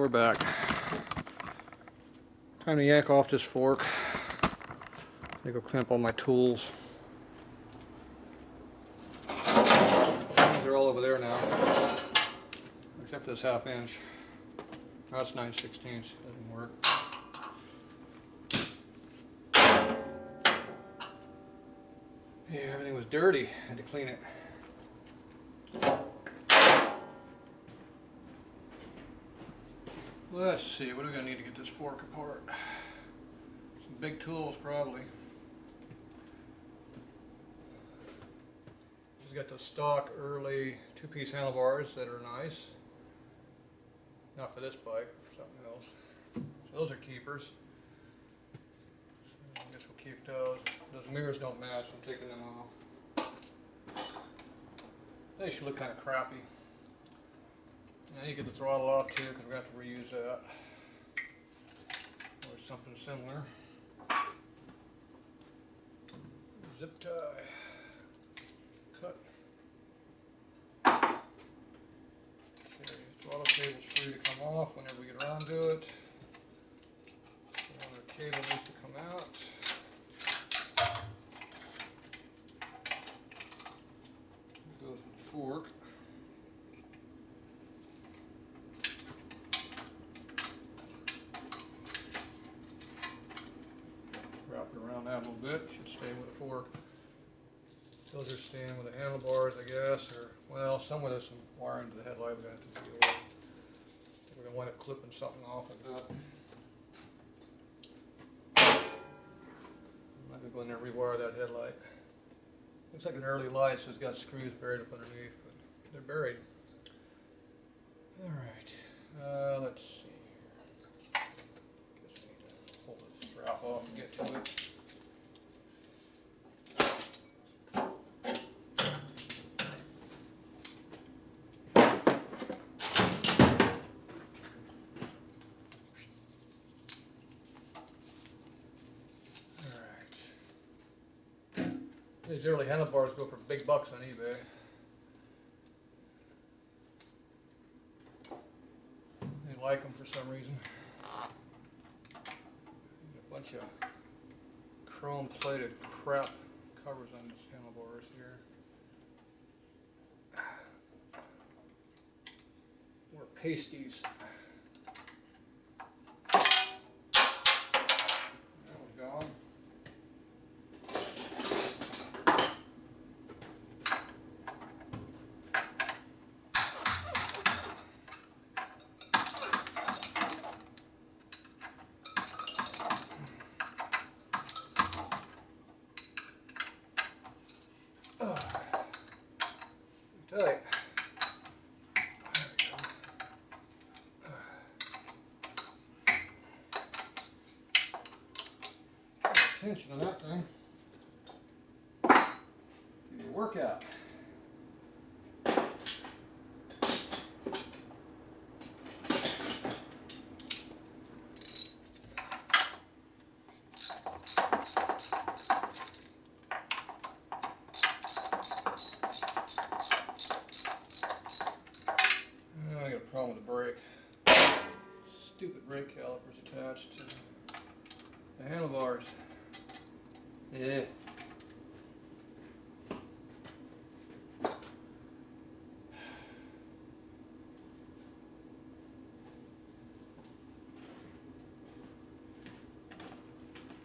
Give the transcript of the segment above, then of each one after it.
we're back. Time to yank off this fork. I go clean up all my tools. Things are all over there now, except for this 1/2 inch. Oh, that's 9/16, doesn't work. Yeah, everything was dirty. Had to clean it. Let's see, what are we going to need to get this fork apart? Some big tools, probably. Just got the stock early 2-piece handlebars that are nice. Not for this bike, for something else. So those are keepers. So I guess we'll keep those. Those mirrors don't match, so I'm taking them off. They should look kind of crappy. Now you get the throttle off too, because we're going to have to reuse that. Or something similar. Zip tie. Cut. Okay, throttle cable's free to come off whenever we get around to it. Another cable needs to come out. It goes with the fork. Wrap it around that a little bit, should stay with the fork. Those are staying with the handlebars, I guess, or, well, some of this some wiring to the headlight we're going to have to deal with. We're going to wind up clipping something off like that. I'm not going to go in there and rewire that headlight. Looks like an early light, so it's got screws buried up underneath, but they're buried. Alright, let's see. Guess I need to pull this strap off and get to it. These early handlebars go for big bucks on eBay. They like them for some reason. A bunch of chrome plated crap covers on these handlebars here. More pasties. That one's gone. Tight. Tension on that thing. Give you a workout. I got a problem with the brake. Stupid brake calipers attached to the handlebars. Yeah.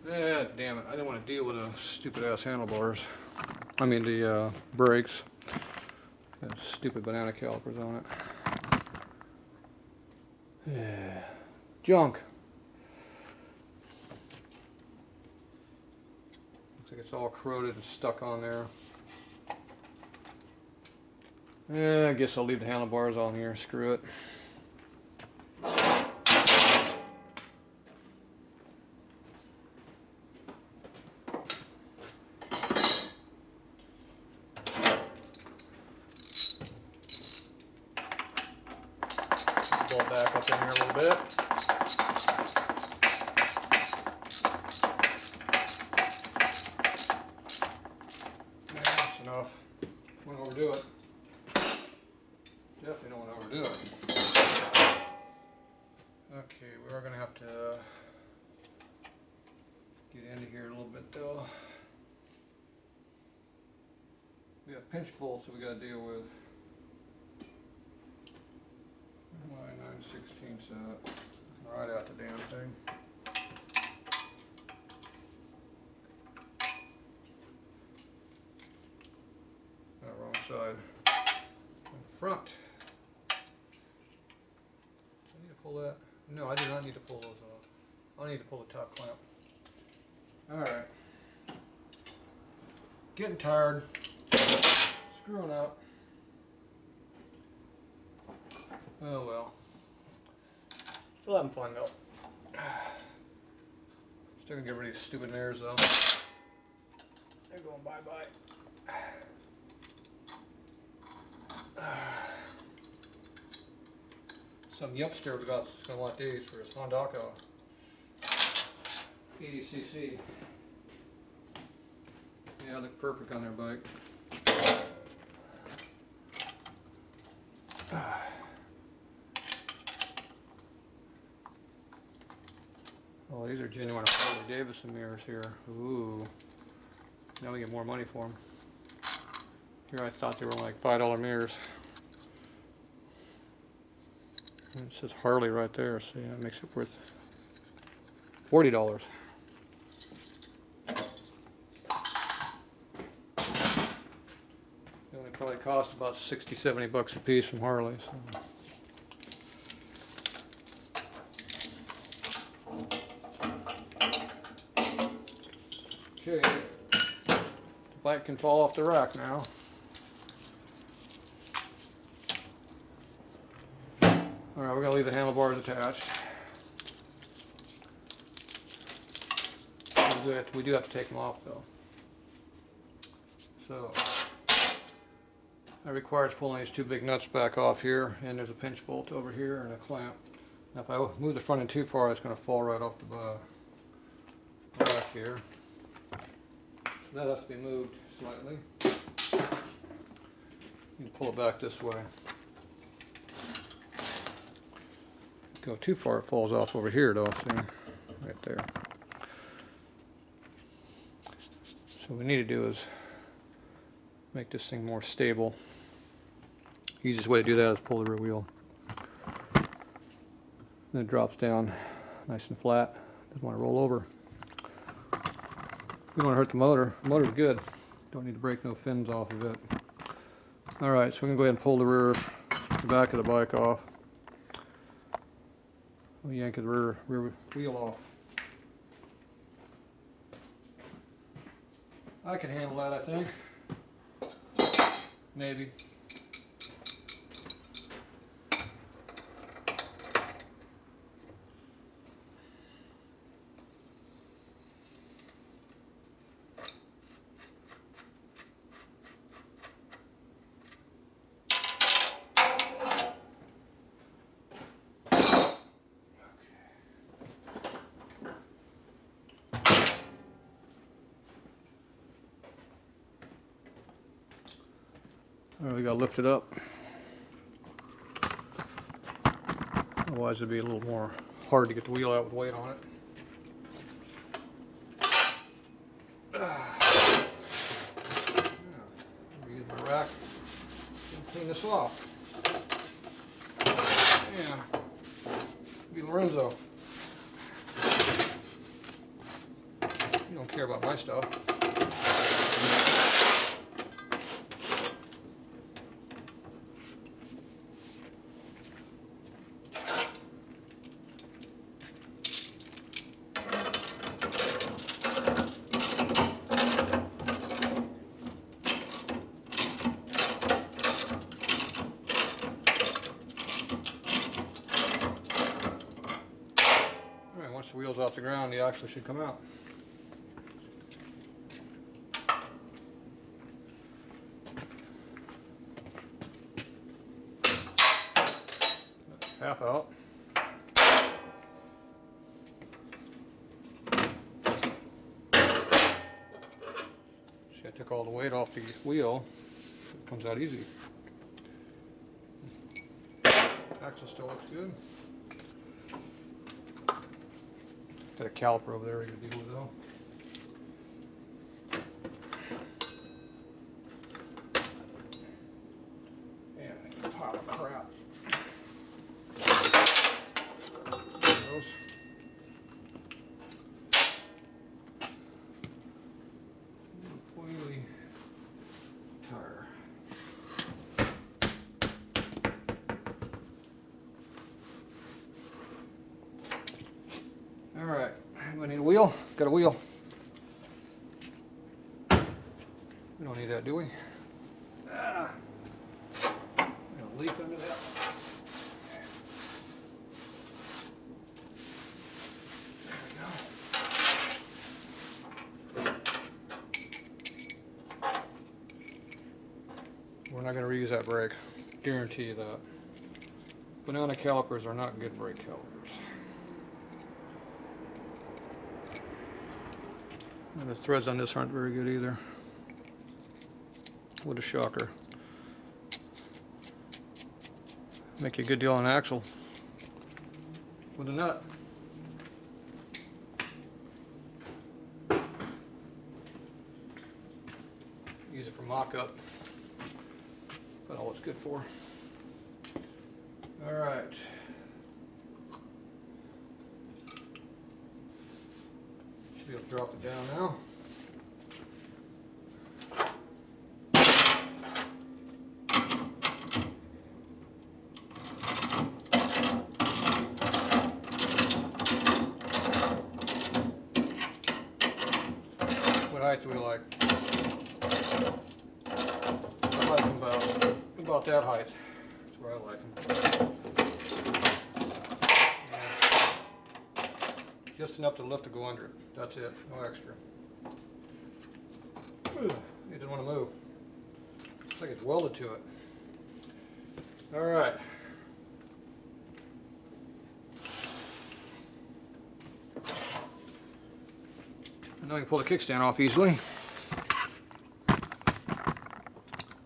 Ah, damn it. I didn't want to deal with the stupid ass handlebars. I mean the brakes. Got stupid banana calipers on it. Yeah. Junk. Looks like it's all corroded and stuck on there. Yeah, I guess I'll leave the handlebars on here. Screw it. Pull it back up in here a little bit. That's enough. Don't overdo it. Definitely don't want to overdo it. Okay, we are going to have to get into here a little bit though. We have pinch bolts that we got to deal with. My 9/16 set. Right out the damn thing. Wrong side. In front. I need to pull that. No, I do not need to pull those off. I need to pull the top clamp. Alright. Getting tired. Screwing up. Oh well. Still having fun though. Still gonna get rid of these stupid mirrors though. They're going bye-bye. Some youngster gonna want these for his Honda 80cc. Yeah, look perfect on their bike. Oh, these are genuine Harley Davidson mirrors here. Ooh. Now we get more money for them. Here I thought they were like $5 mirrors. And it says Harley right there, so yeah, it makes it worth $40. They only probably cost about 60, 70 bucks a piece from Harley. So. Okay, the bike can fall off the rack now. Alright, we're going to leave the handlebars attached. We do have to take them off though. So, that requires pulling these two big nuts back off here, and there's a pinch bolt over here and a clamp. Now if I move the front end too far, it's going to fall right off the rack here. So that has to be moved slightly. You can pull it back this way. Go too far, it falls off over here though, see? Right there. So what we need to do is make this thing more stable. Easiest way to do that is pull the rear wheel. And it drops down nice and flat. Doesn't want to roll over. We don't want to hurt the motor. The motor's good. Don't need to break no fins off of it. Alright, so we can go ahead and pull the back of the bike off. We'll yank the rear wheel off. I can handle that, I think. Maybe. Alright, we gotta lift it up. Otherwise it'd be a little more hard to get the wheel out with weight on it. Use my rack and clean this off. Yeah. Be Lorenzo. You don't care about my stuff. Once the wheel's off the ground, the axle should come out. Half out. See, I took all the weight off the wheel, so it comes out easy. Axle still looks good. Got a caliper over there we can deal with though. And a pile of crap. There it goes. Oily tire. All right, we need a wheel. Got a wheel. We don't need that, do we? Ah, got a leak under that. There we go. We're not going to reuse that brake. Guarantee you that. Banana calipers are not good brake calipers. And the threads on this aren't very good either. What a shocker. Make you a good deal on an axle with a nut. Use it for mock-up. That's all it's good for. All right. Should be able to drop it down now. What height do we like? I like them about that height. That's where I like them. Just enough to lift to go under it. That's it. No extra. It didn't want to move. Looks like it's welded to it. All right. Now you can pull the kickstand off easily.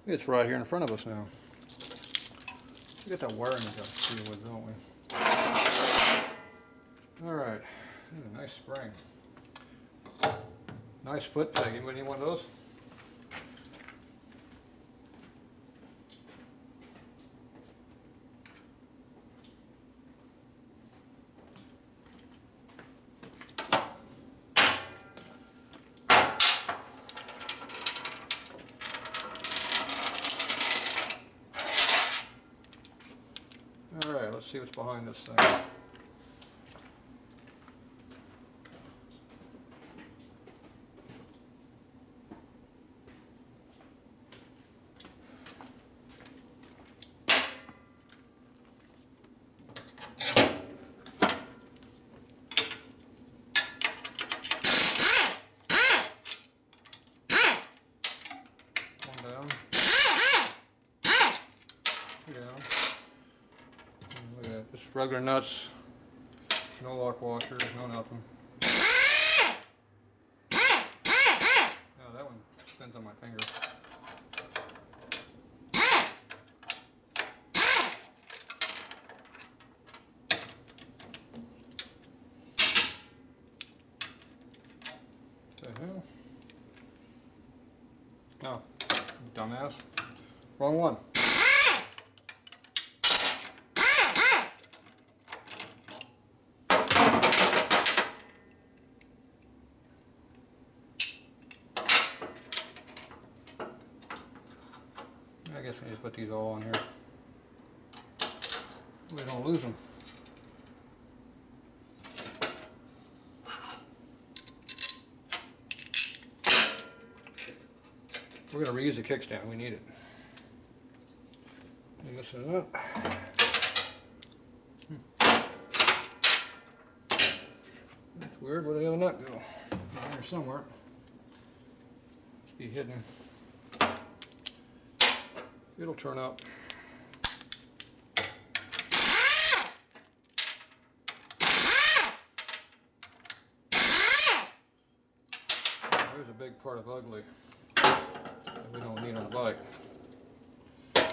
It's right here in front of us now. We got that wiring we got to deal with, don't we? All right. Ooh, nice spring. Nice foot peg. Anybody need one of those? All right, let's see what's behind this thing. One down. Two down. Look at that, just regular nuts, no lock washers, no nothing. Oh, that one spins on my finger. What the hell? No, dumbass. Wrong one. I guess we need to put these all on here. We don't lose them. We're going to reuse the kickstand. We need it. We're missing it up. That's weird. Where did the other nut go? In here somewhere. Must be hidden. It'll turn up. There's a big part of ugly that we don't need on the bike. Oh,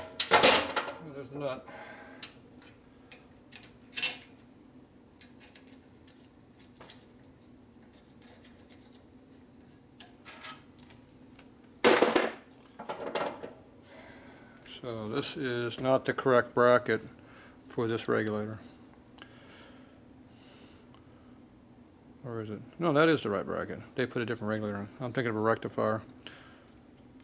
there's the nut. So this is not the correct bracket for this regulator. Or is it? No, that is the right bracket. They put a different regulator in. I'm thinking of a rectifier.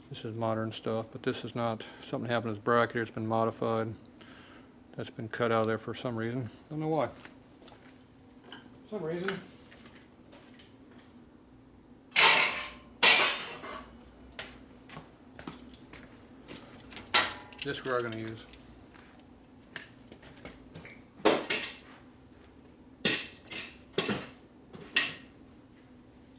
This is modern stuff, but this is not. Something happened to this bracket here. It's been modified. That's been cut out of there for some reason. Don't know why. Some reason. This we're going to use.